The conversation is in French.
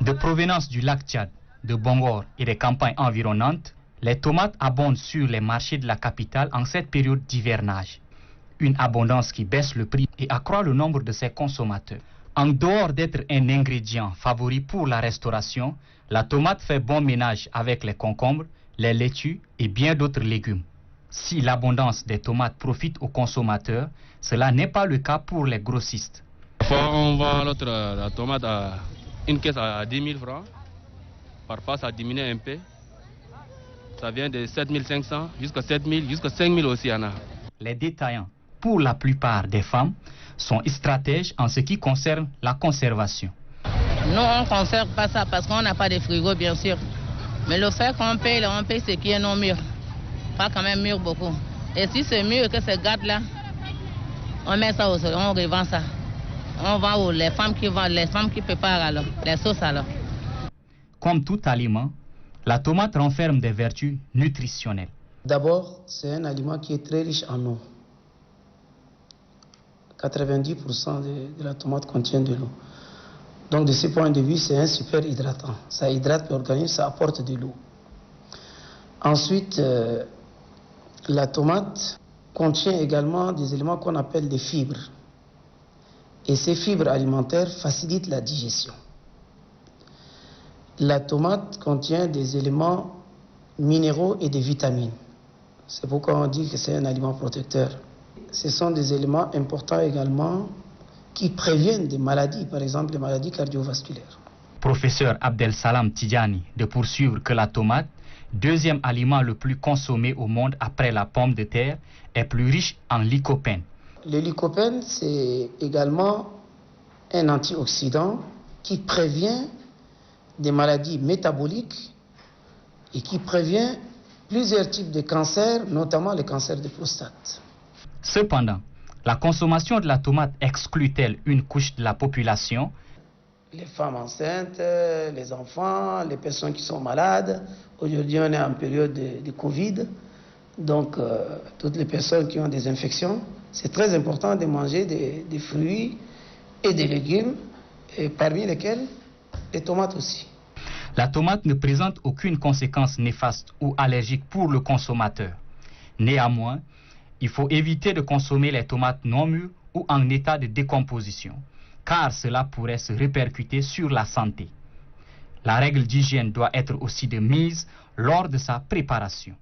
De provenance du lac Tchad, de Bongor et des campagnes environnantes, les tomates abondent sur les marchés de la capitale en cette période d'hivernage. Une abondance qui baisse le prix et accroît le nombre de ses consommateurs. En dehors d'être un ingrédient favori pour la restauration, la tomate fait bon ménage avec les concombres, les laitues et bien d'autres légumes. Si l'abondance des tomates profite aux consommateurs, cela n'est pas le cas pour les grossistes. On vend la tomate à une caisse à 10 000 francs. Parfois, ça diminue un peu. Ça vient de 7 500 jusqu'à 7 000, jusqu'à 5 000 aussi. Les détaillants, pour la plupart des femmes, sont stratèges en ce qui concerne la conservation. Nous, on ne conserve pas ça parce qu'on n'a pas de frigo, bien sûr. Mais le fait qu'on paye ce qui est non mûr. Pas quand même mûr beaucoup. Et si c'est mûr que c'est garde là, on met ça au sol, on revend ça. On vend aux les femmes qui préparent alors, les sauces alors. Comme tout aliment, la tomate renferme des vertus nutritionnelles. D'abord, c'est un aliment qui est très riche en eau. 90% de la tomate contient de l'eau. Donc de ce point de vue, c'est un super hydratant. Ça hydrate l'organisme, ça apporte de l'eau. Ensuite, la tomate contient également des éléments qu'on appelle des fibres. Et ces fibres alimentaires facilitent la digestion. La tomate contient des éléments minéraux et des vitamines. C'est pourquoi on dit que c'est un aliment protecteur. Ce sont des éléments importants également qui préviennent des maladies, par exemple les maladies cardiovasculaires. Professeur Abdel Salam Tidjani de poursuivre que la tomate, deuxième aliment le plus consommé au monde après la pomme de terre, est plus riche en lycopène. Le lycopène, c'est également un antioxydant qui prévient des maladies métaboliques et qui prévient plusieurs types de cancers, notamment le cancer de prostate. Cependant, la consommation de la tomate exclut-elle une couche de la population? Les femmes enceintes, les enfants, les personnes qui sont malades. Aujourd'hui, on est en période de Covid. Donc, toutes les personnes qui ont des infections, c'est très important de manger des fruits et des légumes, et parmi lesquels les tomates aussi. La tomate ne présente aucune conséquence néfaste ou allergique pour le consommateur. Néanmoins, il faut éviter de consommer les tomates non mûres ou en état de décomposition, car cela pourrait se répercuter sur la santé. La règle d'hygiène doit être aussi de mise lors de sa préparation.